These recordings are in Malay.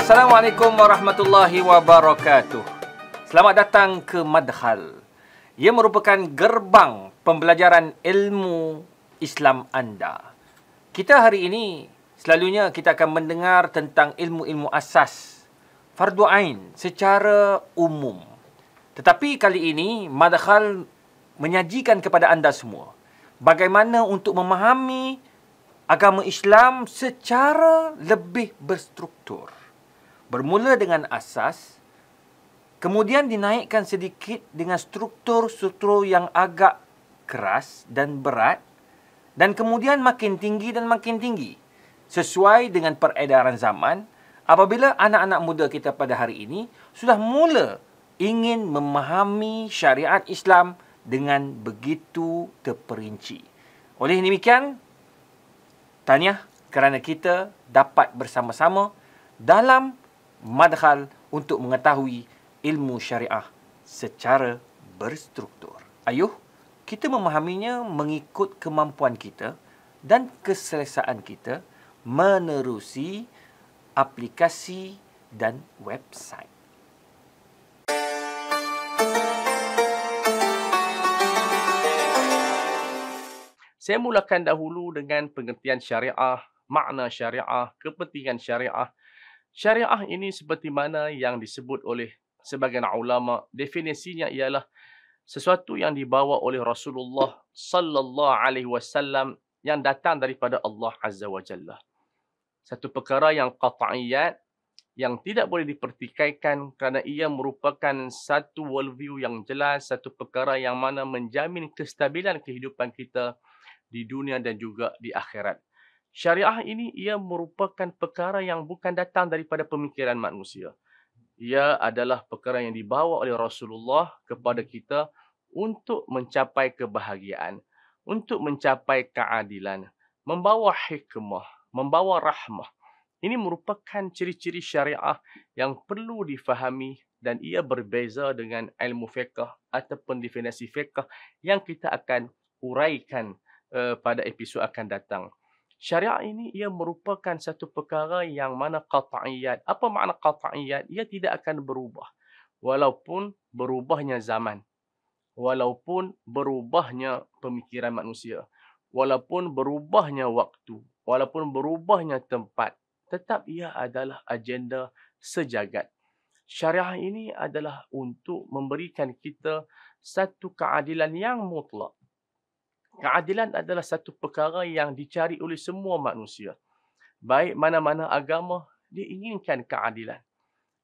Assalamualaikum warahmatullahi wabarakatuh. Selamat datang ke Madkhal. Ia merupakan gerbang pembelajaran ilmu Islam anda. Kita hari ini, selalunya kita akan mendengar tentang ilmu-ilmu asas, fardu ain secara umum. Tetapi kali ini, Madkhal menyajikan kepada anda semua bagaimana untuk memahami agama Islam secara lebih berstruktur. Bermula dengan asas, kemudian dinaikkan sedikit dengan struktur-struktur yang agak keras dan berat, dan kemudian makin tinggi dan makin tinggi. Sesuai dengan peredaran zaman, apabila anak-anak muda kita pada hari ini sudah mula ingin memahami syariat Islam dengan begitu terperinci. Oleh demikian, tahniah kerana kita dapat bersama-sama dalam Madkhal untuk mengetahui ilmu syariah secara berstruktur. Ayuh, kita memahaminya mengikut kemampuan kita dan keselesaan kita menerusi aplikasi dan website. Saya mulakan dahulu dengan pengertian syariah, makna syariah, kepentingan syariah. Syariah ini seperti mana yang disebut oleh sebagian ulama, definisinya ialah sesuatu yang dibawa oleh Rasulullah sallallahu alaihi wasallam yang datang daripada Allah Azza wa Jalla. Satu perkara yang qat'iyat, yang tidak boleh dipertikaikan kerana ia merupakan satu worldview yang jelas, satu perkara yang mana menjamin kestabilan kehidupan kita di dunia dan juga di akhirat. Syariah ini ia merupakan perkara yang bukan datang daripada pemikiran manusia. Ia adalah perkara yang dibawa oleh Rasulullah kepada kita untuk mencapai kebahagiaan, untuk mencapai keadilan, membawa hikmah, membawa rahmah. Ini merupakan ciri-ciri syariah yang perlu difahami dan ia berbeza dengan ilmu fiqh ataupun definisi fiqh yang kita akan uraikan pada episod akan datang. Syariah ini ia merupakan satu perkara yang mana qat'iyat. Apa makna qat'iyat? Ia tidak akan berubah. Walaupun berubahnya zaman. Walaupun berubahnya pemikiran manusia. Walaupun berubahnya waktu. Walaupun berubahnya tempat. Tetap ia adalah agenda sejagat. Syariah ini adalah untuk memberikan kita satu keadilan yang mutlak. Keadilan adalah satu perkara yang dicari oleh semua manusia. Baik mana-mana agama, diinginkan keadilan.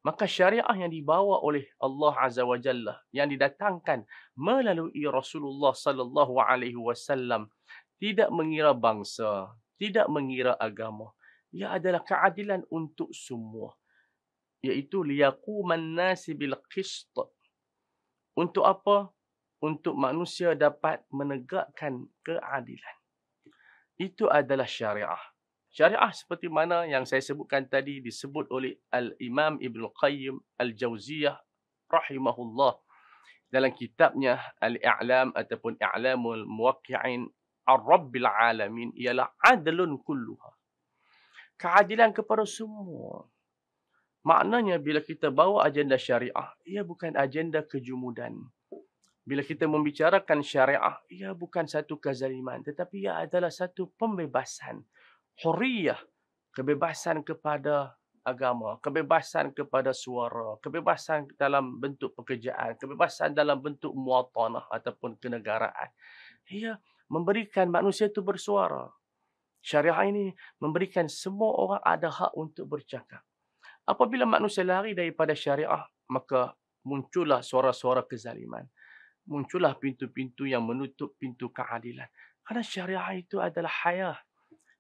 Maka syariah yang dibawa oleh Allah Azza wa Jalla, yang didatangkan melalui Rasulullah sallallahu alaihi wasallam, tidak mengira bangsa, tidak mengira agama. Ia adalah keadilan untuk semua. Iaitu liyaquman nasi bil qist. Untuk apa? Untuk manusia dapat menegakkan keadilan. Itu adalah syariah. Syariah seperti mana yang saya sebutkan tadi disebut oleh Al-Imam Ibn Qayyim Al-Jauziyah rahimahullah dalam kitabnya Al-I'lam ataupun I'lamul Muwaqqi'in Ar-Rabbil Alamin ialah adlun kulluha. Keadilan kepada semua. Maknanya bila kita bawa agenda syariah, ia bukan agenda kejumudan. Bila kita membicarakan syariah, ia bukan satu kezaliman, tetapi ia adalah satu pembebasan. Hurriyah, kebebasan kepada agama, kebebasan kepada suara, kebebasan dalam bentuk pekerjaan, kebebasan dalam bentuk muwatanah ataupun kenegaraan. Ia memberikan manusia itu bersuara. Syariah ini memberikan semua orang ada hak untuk bercakap. Apabila manusia lari daripada syariah, maka muncullah suara-suara kezaliman. Muncullah pintu-pintu yang menutup pintu keadilan. Kerana syariah itu adalah hayah.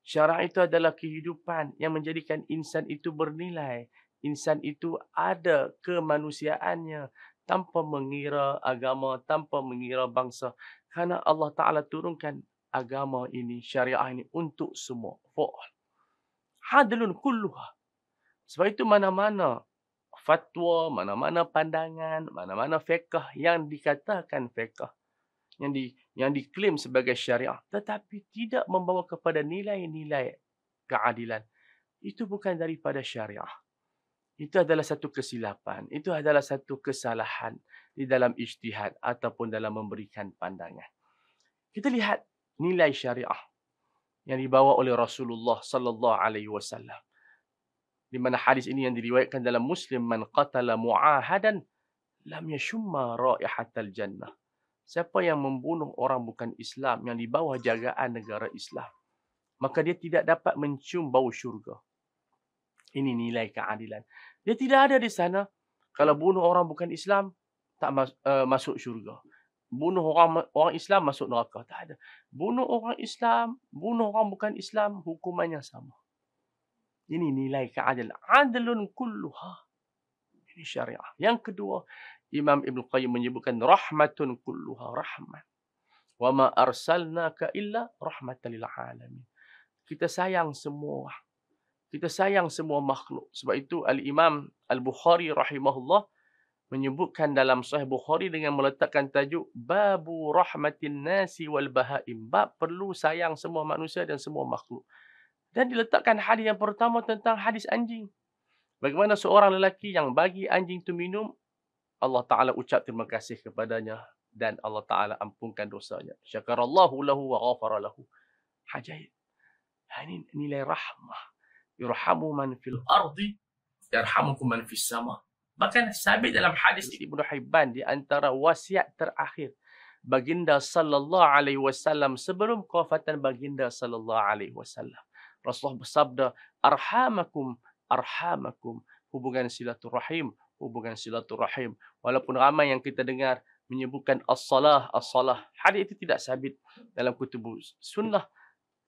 Syariah itu adalah kehidupan yang menjadikan insan itu bernilai. Insan itu ada kemanusiaannya tanpa mengira agama, tanpa mengira bangsa. Kerana Allah Ta'ala turunkan agama ini, syariah ini untuk semua. Hadlun kulluha. Sebab itu mana-mana fatwa, mana-mana pandangan, mana-mana fiqh yang dikatakan fiqh, yang diklaim sebagai syariah, tetapi tidak membawa kepada nilai-nilai keadilan, itu bukan daripada syariah. itu adalah satu kesilapan, itu adalah satu kesalahan di dalam ijtihad ataupun dalam memberikan pandangan. Kita lihat nilai syariah yang dibawa oleh Rasulullah sallallahu alaihi wasallam. Di mana hadis ini yang diriwayatkan dalam Muslim, man qatala mu'ahadan lam yashumma raihatal jannah. Siapa yang membunuh orang bukan Islam yang di bawah jagaan negara Islam, maka dia tidak dapat mencium bau syurga. Ini nilai keadilan. Dia tidak ada di sana. Kalau bunuh orang bukan Islam, tak masuk syurga. Bunuh orang Islam masuk neraka. Tak ada. Bunuh orang Islam, bunuh orang bukan Islam, hukumannya sama. Ini nilai keadilan. Adlun kulluha. Ini syariah. Yang kedua, Imam Ibn Qayyim menyebutkan rahmatun kulluha rahmat. Wa ma arsalnaka illa rahmatan lil alamin. Kita sayang semua. Kita sayang semua makhluk. Sebab itu Al-Imam Al-Bukhari rahimahullah menyebutkan dalam Sahih Bukhari dengan meletakkan tajuk Babu Rahmatin Nasi wal Bahaim. Bab perlu sayang semua manusia dan semua makhluk. Dan diletakkan hadis yang pertama tentang hadis anjing. Bagaimana seorang lelaki yang bagi anjing itu minum, Allah Ta'ala ucap terima kasih kepadanya dan Allah Ta'ala ampunkan dosanya. Syakarallahu lahu wa ghafara lahu. Hajaib. Ini nilai rahmah. Yurhamu man fil ardi, yarhamukum man fis sama. Bahkan sabit dalam hadis Ibnu Hibban di antara wasiat terakhir baginda sallallahu alaihi wasallam sebelum kewafatan baginda sallallahu alaihi wasallam. Rasulullah bersabda, arhamakum, arhamakum. Hubungan silaturahim, hubungan silaturahim. Walaupun ramai yang kita dengar menyebutkan as-salah, as-salah. Hadis itu tidak sabit dalam kutubus sunnah.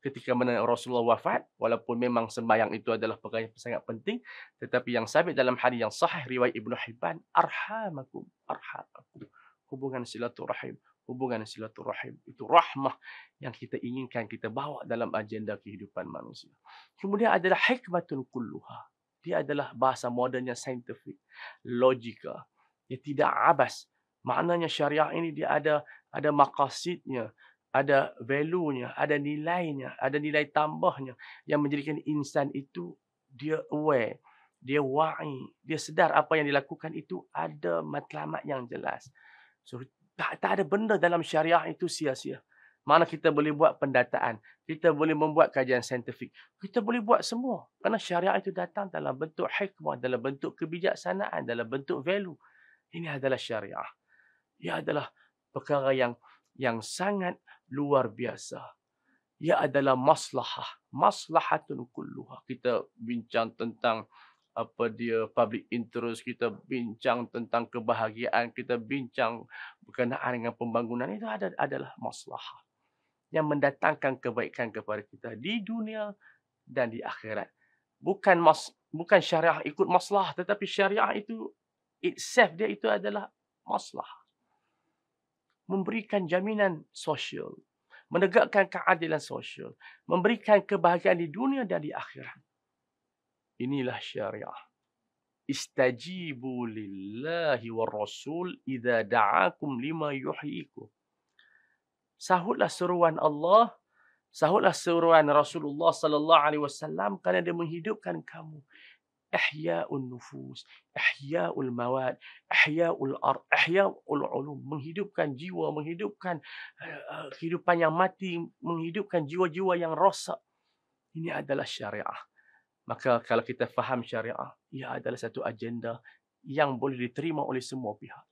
Ketika mana Rasulullah wafat, walaupun memang sembahyang itu adalah perkara yang sangat penting, tetapi yang sabit dalam hadis yang sahih riwayat Ibnu Hibban, arhamakum, arhamakum. Hubungan silaturahim, hubungan silaturahim. Itu rahmah yang kita inginkan kita bawa dalam agenda kehidupan manusia. Kemudian adalah hikmatun kulluha. Dia adalah bahasa modennya scientific, logika. Dia tidak abas. Maknanya syariah ini dia ada maqasidnya, ada value-nya, ada nilainya, ada nilai tambahnya yang menjadikan insan itu dia aware, dia wa'i, dia sedar apa yang dilakukan itu ada matlamat yang jelas. So tak ada benda dalam syariah itu sia-sia. Mana kita boleh buat pendataan, kita boleh membuat kajian saintifik, kita boleh buat semua. Kerana syariah itu datang dalam bentuk hikmah, dalam bentuk kebijaksanaan, dalam bentuk value. Ini adalah syariah. Ia adalah perkara yang sangat luar biasa. Ia adalah maslahah. Maslahatun kulluha. Kita bincang tentang apa dia public interest, kita bincang tentang kebahagiaan, kita bincang berkenaan dengan pembangunan. Itu adalah maslahah yang mendatangkan kebaikan kepada kita di dunia dan di akhirat. Bukan syariah ikut maslahah, tetapi syariah itu itself dia itu adalah maslahah. Memberikan jaminan sosial, menegakkan keadilan sosial, memberikan kebahagiaan di dunia dan di akhirat. Inilah syariah. Istajibu lillahi war rasul idza da'akum lima yuhyikum. Sahutlah seruan Allah, sahutlah seruan Rasulullah sallallahu alaihi wasallam kerana dia menghidupkan kamu. Ihya'un nufus, ihya'ul mawad, ihya'ul ard, ihya'ul ulum, menghidupkan jiwa, menghidupkan kehidupan yang mati, menghidupkan jiwa-jiwa yang rosak. Ini adalah syariah. Maka kalau kita faham syariah, ia adalah satu agenda yang boleh diterima oleh semua pihak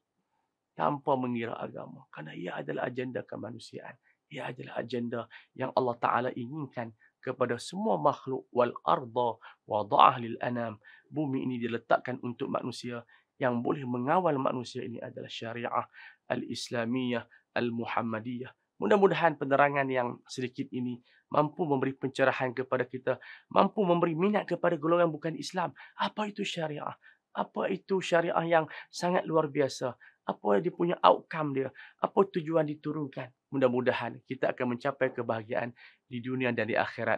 tanpa mengira agama. Kerana ia adalah agenda kemanusiaan. Ia adalah agenda yang Allah Ta'ala inginkan kepada semua makhluk. Wal arda wada'ah lil anam. Bumi ini diletakkan untuk manusia. Yang boleh mengawal manusia ini adalah syariah al-Islamiyah, al-Muhammadiyah. Mudah-mudahan penerangan yang sedikit ini mampu memberi pencerahan kepada kita, mampu memberi minat kepada golongan bukan Islam. Apa itu syariah? Apa itu syariah yang sangat luar biasa? Apa dia punya outcome dia? Apa tujuan diturunkan? Mudah-mudahan kita akan mencapai kebahagiaan di dunia dan di akhirat.